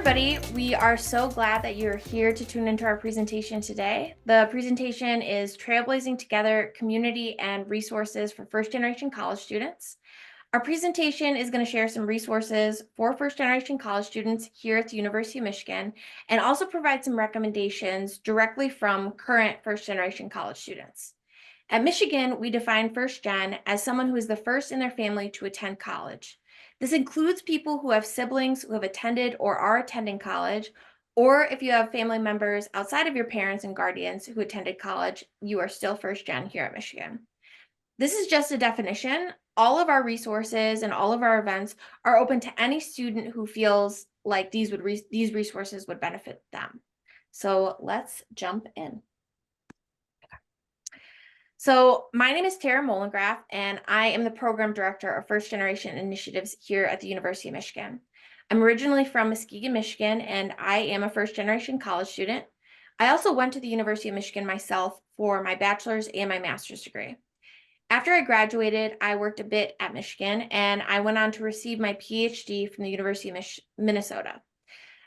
everybody. We are so glad that you're here to tune into our presentation today. The presentation is Trailblazing Together, Community and Resources for First-Generation College Students. Our presentation is going to share some resources for first-generation college students here at the University of Michigan, and also provide some recommendations directly from current first-generation college students. At Michigan, we define first gen as someone who is the first in their family to attend college. This includes people who have siblings who have attended or are attending college, or if you have family members outside of your parents and guardians who attended college, you are still first gen here at Michigan. This is just a definition. All of our resources and all of our events are open to any student who feels like these resources would benefit them. So let's jump in. So my name is Tara Molengrath, and I am the Program Director of First Generation Initiatives here at the University of Michigan. I'm originally from Muskegon, Michigan, and I am a first generation college student. I also went to the University of Michigan myself for my bachelor's and my master's degree. After I graduated, I worked a bit at Michigan, and I went on to receive my PhD from the University of Minnesota.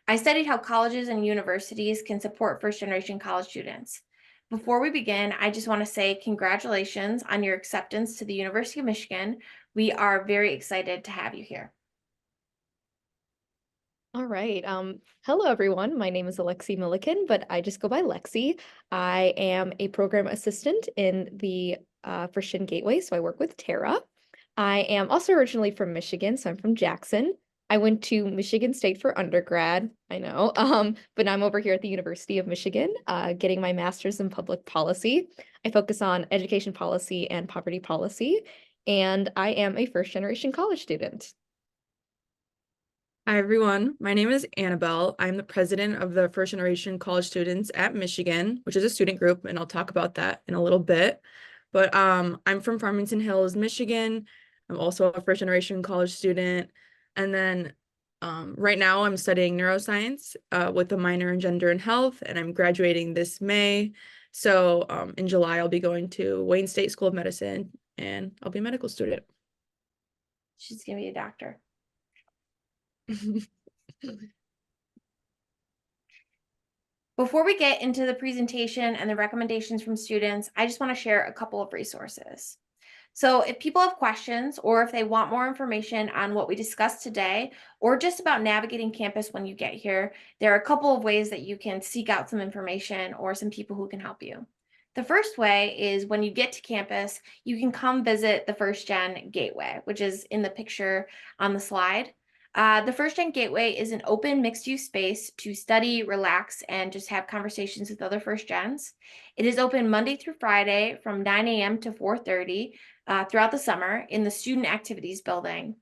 I studied how colleges and universities can support first generation college students. Before we begin, I just want to say congratulations on your acceptance to the University of Michigan. We are very excited to have you here. All right. Hello, everyone. My name is Alexi Milliken, but I just go by Lexi. I am a program assistant in the First Gen Gateway, so I work with Tara. I am also originally from Michigan, so I'm from Jackson. I went to Michigan State for undergrad, I know, but now I'm over here at the University of Michigan, getting my master's in public policy. I focus on education policy and poverty policy, and I am a first generation college student. Hi, everyone. My name is Annabelle. I'm the president of the First Generation College Students at Michigan, which is a student group, and I'll talk about that in a little bit. But I'm from Farmington Hills, Michigan. I'm also a first generation college student. And then right now I'm studying neuroscience with a minor in gender and health, and I'm graduating this May. So in July, I'll be going to Wayne State School of Medicine, and I'll be a medical student. She's going to be a doctor. Before we get into the presentation and the recommendations from students, I just want to share a couple of resources. So if people have questions or if they want more information on what we discussed today, or just about navigating campus when you get here, there are a couple of ways that you can seek out some information or some people who can help you. The first way is when you get to campus, you can come visit the First Gen Gateway, which is in the picture on the slide. The First Gen Gateway is an open mixed-use space to study, relax, and just have conversations with other First Gens. It is open Monday through Friday from 9 a.m. to 4:30 throughout the summer in the Student Activities Building.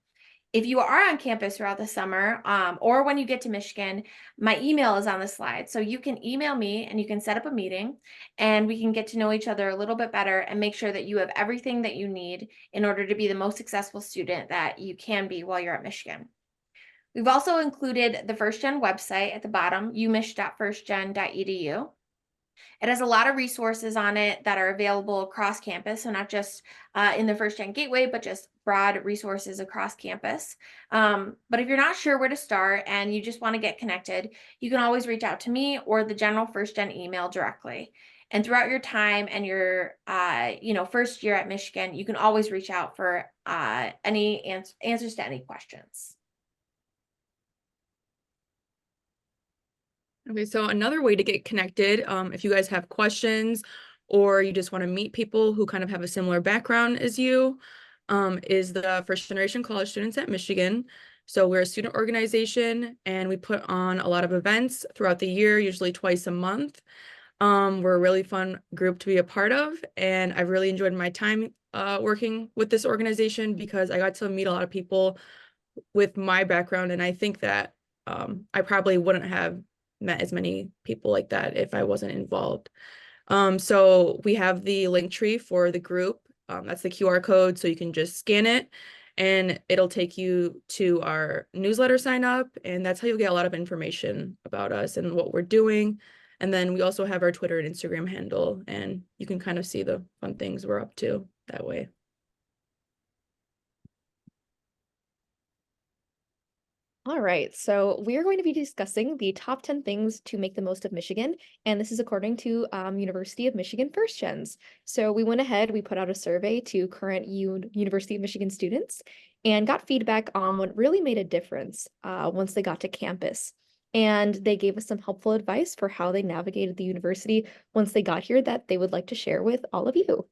If you are on campus throughout the summer or when you get to Michigan, my email is on the slide. So you can email me and you can set up a meeting and we can get to know each other a little bit better and make sure that you have everything that you need in order to be the most successful student that you can be while you're at Michigan. We've also included the First Gen website at the bottom, umich.firstgen.edu. It has a lot of resources on it that are available across campus, so not just in the First Gen Gateway, but just broad resources across campus. But if you're not sure where to start and you just want to get connected, you can always reach out to me or the general First Gen email directly. And throughout your time and your first year at Michigan, you can always reach out for any answers to any questions. Okay, so another way to get connected, if you guys have questions or you just want to meet people who kind of have a similar background as you, is the First Generation College Students at Michigan. So we're a student organization and we put on a lot of events throughout the year, usually twice a month. We're a really fun group to be a part of, and I've really enjoyed my time working with this organization because I got to meet a lot of people with my background, and I think that I probably wouldn't have met as many people like that if I wasn't involved. So we have the link tree for the group. That's the QR code, so you can just scan it and it'll take you to our newsletter sign up, and that's how you'll get a lot of information about us and what we're doing. And then we also have our Twitter and Instagram handle, and you can kind of see the fun things we're up to that way. All right, so we are going to be discussing the top 10 things to make the most of Michigan, and this is according to University of Michigan First Gens. So we went ahead, we put out a survey to current University of Michigan students and got feedback on what really made a difference once they got to campus. And they gave us some helpful advice for how they navigated the university once they got here that they would like to share with all of you.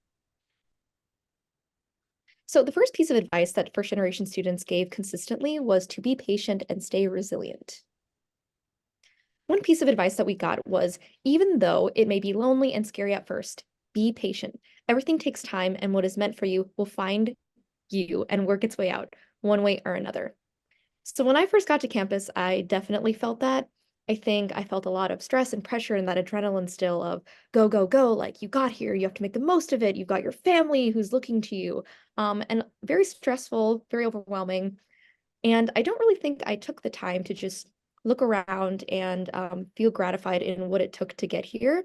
So the first piece of advice that first generation students gave consistently was to be patient and stay resilient. One piece of advice that we got was, even though it may be lonely and scary at first, be patient. Everything takes time, and what is meant for you will find you and work its way out, one way or another. So when I first got to campus, I definitely felt that. I think I felt a lot of stress and pressure and that adrenaline still of go, go, go. Like you got here, you have to make the most of it. You've got your family who's looking to you. And very stressful, very overwhelming. And I don't really think I took the time to just look around and feel gratified in what it took to get here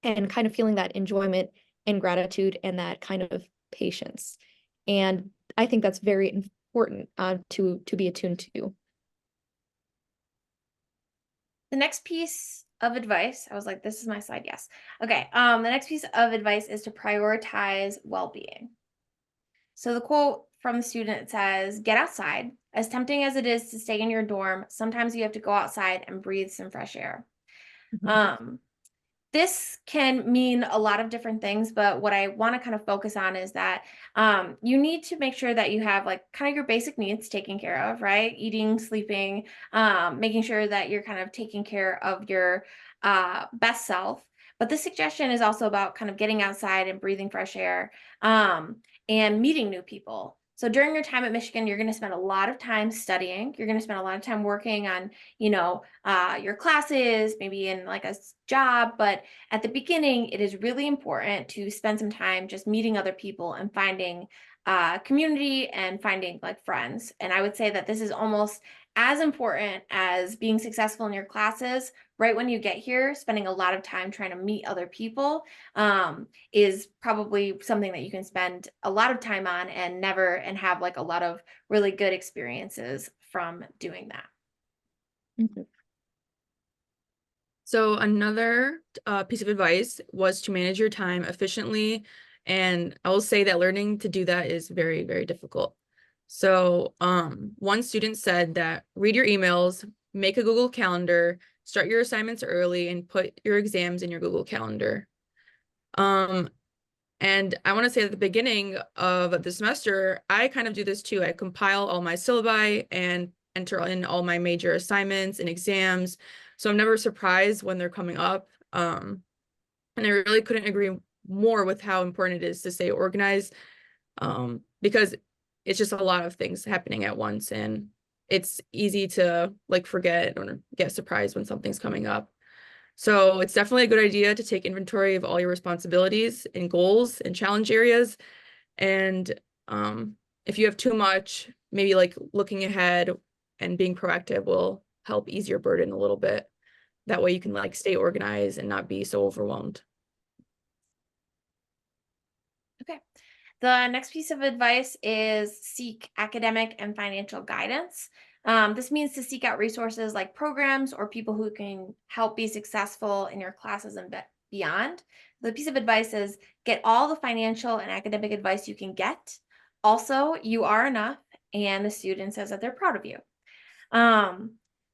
and kind of feeling that enjoyment and gratitude and that kind of patience. And I think that's very important to be attuned to. The next piece of advice, I was like, this is my slide, yes. Okay, the next piece of advice is to prioritize well-being. So the quote from the student says, get outside. As tempting as it is to stay in your dorm, sometimes you have to go outside and breathe some fresh air. This can mean a lot of different things, but what I want to kind of focus on is that you need to make sure that you have like kind of your basic needs taken care of, right? Eating, sleeping, making sure that you're kind of taking care of your best self. But this suggestion is also about kind of getting outside and breathing fresh air and meeting new people. So during your time at Michigan, you're going to spend a lot of time studying. You're going to spend a lot of time working on, your classes, maybe in like a job. But at the beginning, it is really important to spend some time just meeting other people and finding community and finding like friends. And I would say that this is almost as important as being successful in your classes. Right when you get here, spending a lot of time trying to meet other people is probably something that you can spend a lot of time on and have like a lot of really good experiences from doing that. Mm-hmm. So another piece of advice was to manage your time efficiently. And I will say that learning to do that is very, very difficult. So one student said that read your emails, make a Google Calendar, start your assignments early, and put your exams in your Google Calendar. And I want to say at the beginning of the semester, I kind of do this too. I compile all my syllabi and enter in all my major assignments and exams. So I'm never surprised when they're coming up. And I really couldn't agree more with how important it is to stay organized because it's just a lot of things happening at once and it's easy to like forget or get surprised when something's coming up. So it's definitely a good idea to take inventory of all your responsibilities and goals and challenge areas. And if you have too much, maybe like looking ahead and being proactive will help ease your burden a little bit. That way you can like stay organized and not be so overwhelmed. Okay. The next piece of advice is seek academic and financial guidance. This means to seek out resources like programs or people who can help be successful in your classes and beyond. The piece of advice is get all the financial and academic advice you can get. Also, you are enough, and the student says that they're proud of you.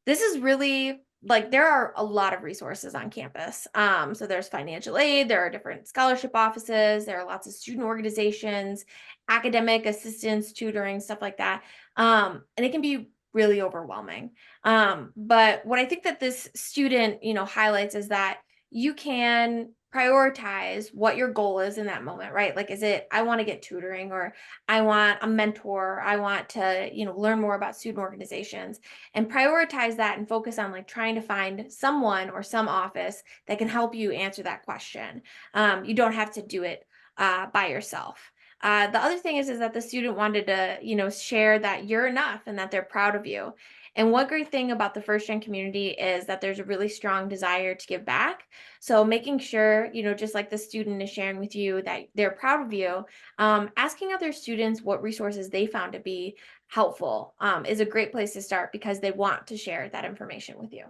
This is really like there are a lot of resources on campus. So there's financial aid, there are different scholarship offices, there are lots of student organizations, academic assistance, tutoring, stuff like that. And it can be really overwhelming. But what I think that this student, highlights is that you can prioritize what your goal is in that moment, right? Like, is it, I want to get tutoring, or I want a mentor, I want to, learn more about student organizations, and prioritize that and focus on like trying to find someone or some office that can help you answer that question. You don't have to do it by yourself. The other thing is that the student wanted to, share that you're enough and that they're proud of you. And one great thing about the first gen community is that there's a really strong desire to give back. So making sure, just like the student is sharing with you that they're proud of you, asking other students what resources they found to be helpful is a great place to start because they want to share that information with you.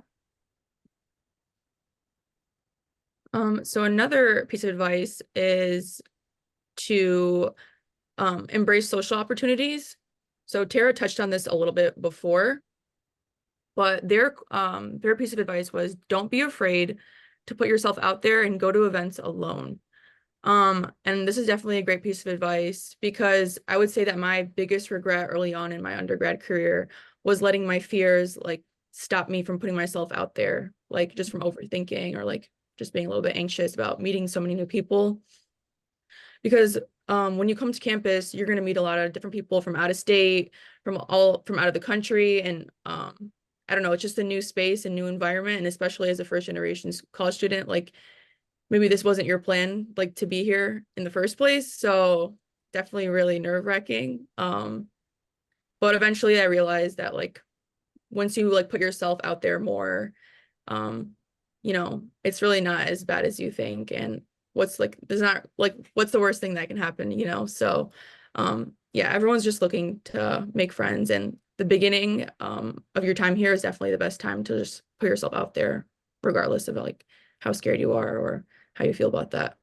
So another piece of advice is to embrace social opportunities. So Tara touched on this a little bit before, but their piece of advice was don't be afraid to put yourself out there and go to events alone. And this is definitely a great piece of advice because I would say that my biggest regret early on in my undergrad career was letting my fears like stop me from putting myself out there, like just from overthinking or like just being a little bit anxious about meeting so many new people. Because when you come to campus, you're going to meet a lot of different people from out of state, from out of the country. And I don't know, it's just a new space and new environment. And especially as a first generation college student, like maybe this wasn't your plan, like to be here in the first place. So definitely really nerve-wracking. But eventually I realized that like once you like put yourself out there more, it's really not as bad as you think. And what's the worst thing that can happen? So yeah, everyone's just looking to make friends, and the beginning of your time here is definitely the best time to just put yourself out there, regardless of like how scared you are or how you feel about that.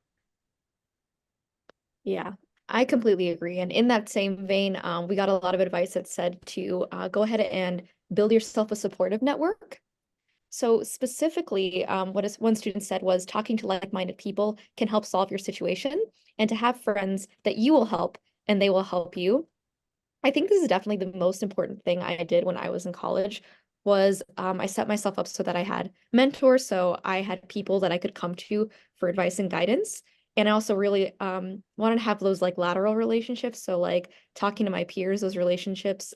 Yeah, I completely agree. And in that same vein, we got a lot of advice that said to go ahead and build yourself a supportive network. So specifically, one student said was talking to like-minded people can help solve your situation, and to have friends that you will help and they will help you. I think this is definitely the most important thing I did when I was in college was I set myself up so that I had mentors, so I had people that I could come to for advice and guidance. And I also really wanted to have those like lateral relationships, so like talking to my peers, those relationships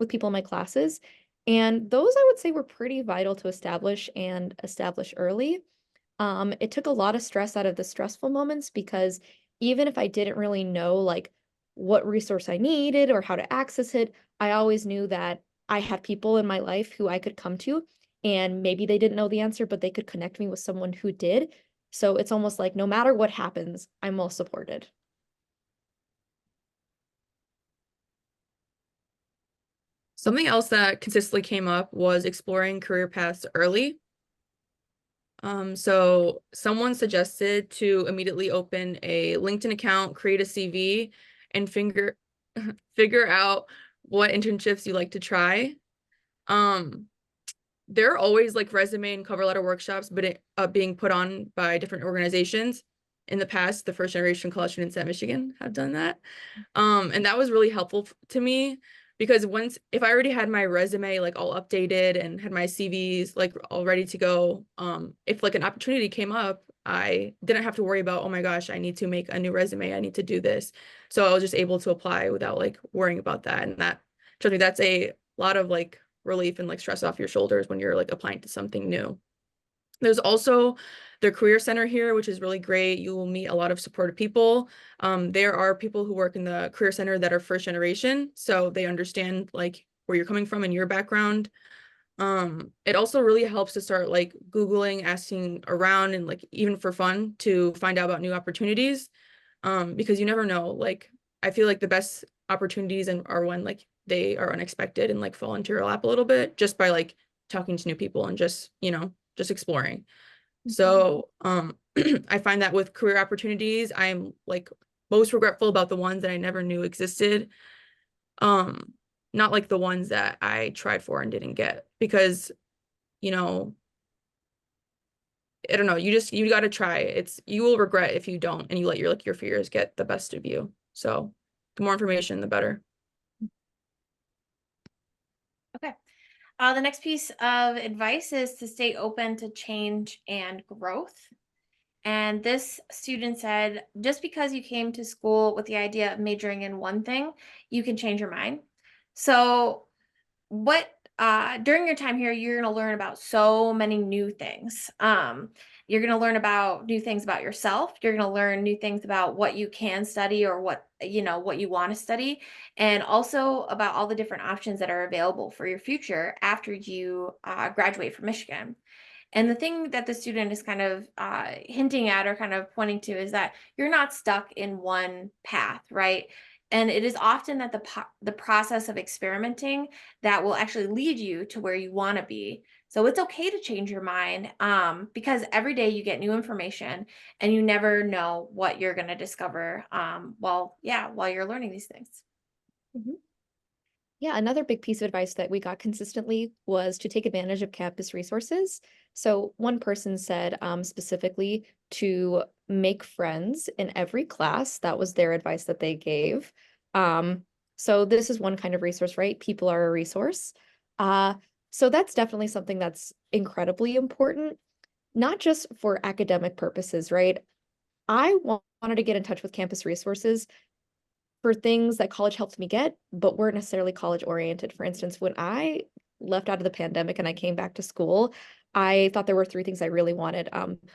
with people in my classes. And those I would say were pretty vital to establish early. It took a lot of stress out of the stressful moments because even if I didn't really know like what resource I needed or how to access it, I always knew that I had people in my life who I could come to, and maybe they didn't know the answer, but they could connect me with someone who did. So it's almost like no matter what happens, I'm well supported. Something else that consistently came up was exploring career paths early. So someone suggested to immediately open a LinkedIn account, create a CV, and figure out what internships you like to try. Um, there are always like resume and cover letter workshops, but being put on by different organizations. In the past, the first generation college students at Michigan have done that. And that was really helpful to me because if I already had my resume like all updated and had my CVs like all ready to go, if like an opportunity came up, I didn't have to worry about, oh my gosh, I need to make a new resume, I need to do this. So I was just able to apply without like worrying about that. And that, trust me, that's a lot of like relief and like stress off your shoulders when you're like applying to something new. There's also the Career Center here, which is really great. You will meet a lot of supportive people. There are people who work in the Career Center that are first generation, so they understand like where you're coming from and your background. It also really helps to start like Googling, asking around, and like even for fun to find out about new opportunities. Because you never know. Like I feel like the best opportunities are when like they are unexpected and like fall into your lap a little bit just by like talking to new people and just exploring. So I find that with career opportunities, I'm like most regretful about the ones that I never knew existed. Not like the ones that I tried for and didn't get because, you know, I don't know, you got to try. You will regret if you don't and you let your fears get the best of you. So the more information, the better. Okay. The next piece of advice is to stay open to change and growth. And this student said, just because you came to school with the idea of majoring in one thing, you can change your mind. So during your time here, you're going to learn about so many new things. You're going to learn about new things about yourself. You're going to learn new things about what you can study or what you want to study, and also about all the different options that are available for your future after you graduate from Michigan. And the thing that the student is kind of hinting at or kind of pointing to is that you're not stuck in one path, right? And it is often that the process of experimenting that will actually lead you to where you want to be. So it's okay to change your mind, because every day you get new information and you never know what you're going to discover while you're learning these things. Mhm. Yeah, another big piece of advice that we got consistently was to take advantage of campus resources. So one person said specifically to make friends in every class. That was their advice that they gave. So this is one kind of resource, right? People are a resource. Uh, so that's definitely something that's incredibly important, not just for academic purposes, right? Wanted to get in touch with campus resources for things that college helped me get, but weren't necessarily college oriented. For instance, when I left out of the pandemic and I came back to school, I thought there were three things I really wanted.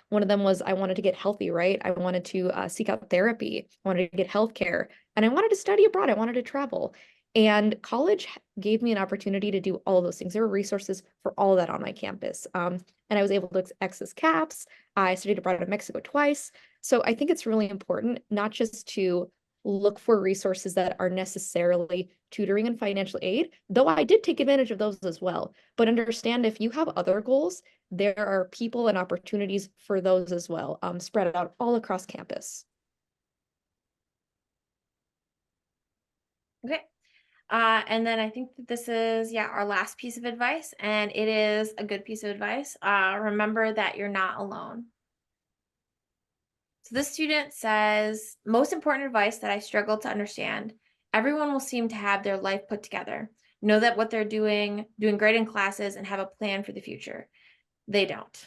One of them was I wanted to get healthy, right? I wanted to seek out therapy, I wanted to get healthcare, and I wanted to study abroad. I wanted to travel. And college gave me an opportunity to do all of those things. There were resources for all of that on my campus. And I was able to access CAPS. I studied abroad in Mexico twice. So I think it's really important not just to look for resources that are necessarily tutoring and financial aid, though I did take advantage of those as well. But understand if you have other goals, there are people and opportunities for those as well, spread out all across campus. Okay. And then I think that this is, our last piece of advice, and it is a good piece of advice. Remember that you're not alone. So this student says, most important advice that I struggle to understand. Everyone will seem to have their life put together, know that what they're doing great in classes, and have a plan for the future. They don't.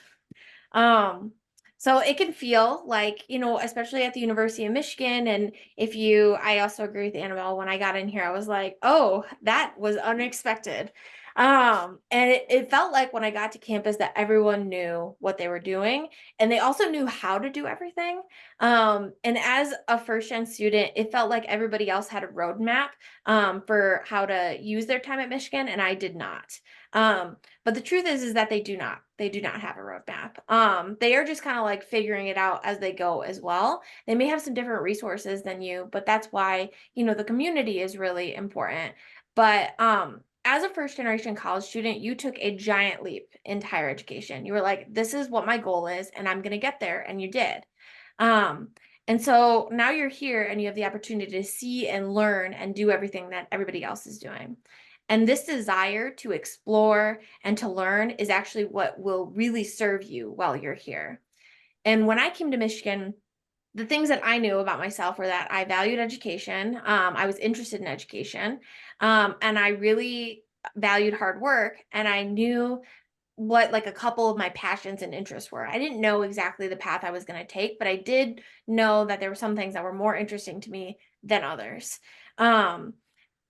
So it can feel like, especially at the University of Michigan. And I also agree with Annabelle. When I got in here, I was like, oh, that was unexpected. And it felt like when I got to campus that everyone knew what they were doing, and they also knew how to do everything. And as a first-gen student, it felt like everybody else had a roadmap for how to use their time at Michigan, and I did not. But the truth is that they do not. They do not have a roadmap. They are just kind of like figuring it out as they go as well. They may have some different resources than you, but that's why, the community is really important. But as a first generation college student, you took a giant leap into higher education. You were like, this is what my goal is, and I'm going to get there. And you did. Um, and so now you're here and you have the opportunity to see and learn and do everything that everybody else is doing. And this desire to explore and to learn is actually what will really serve you while you're here. And when I came to Michigan, the things that I knew about myself were that I valued education. I was interested in education, and I really valued hard work. And I knew what like a couple of my passions and interests were. I didn't know exactly the path I was going to take, but I did know that there were some things that were more interesting to me than others. Um,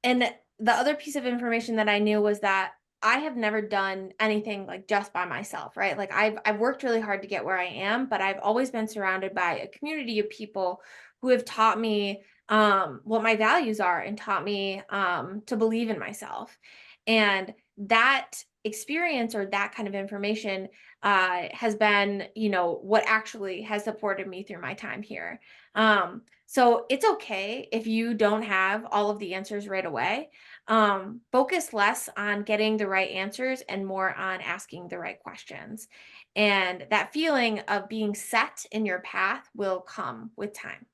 and the other piece of information that I knew was that I have never done anything like just by myself, right? Like I've worked really hard to get where I am, but I've always been surrounded by a community of people who have taught me what my values are and taught me to believe in myself. And that experience or that kind of information has been, what actually has supported me through my time here. So it's okay if you don't have all of the answers right away. Focus less on getting the right answers and more on asking the right questions. And that feeling of being set in your path will come with time.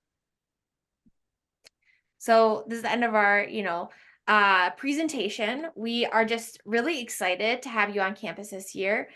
So this is the end of our, presentation. We are just really excited to have you on campus this year.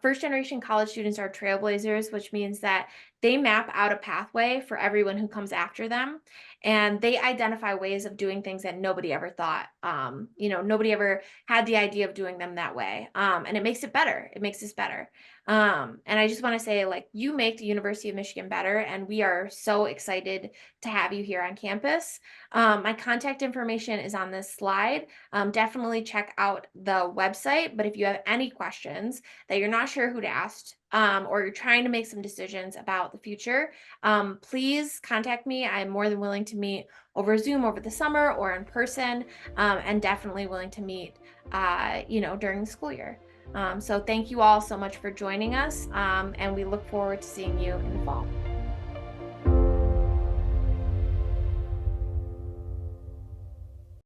First generation college students are trailblazers, which means that they map out a pathway for everyone who comes after them. And they identify ways of doing things that nobody ever thought, nobody ever had the idea of doing them that way. And it makes it better. It makes us better. And I just want to say, like, you make the University of Michigan better, and we are so excited to have you here on campus. My contact information is on this slide. Definitely check out the website, but if you have any questions that you're not sure who to ask, or you're trying to make some decisions about the future, please contact me. I'm more than willing to meet over Zoom over the summer or in person, and definitely willing to meet, during the school year. So thank you all so much for joining us, and we look forward to seeing you in the fall.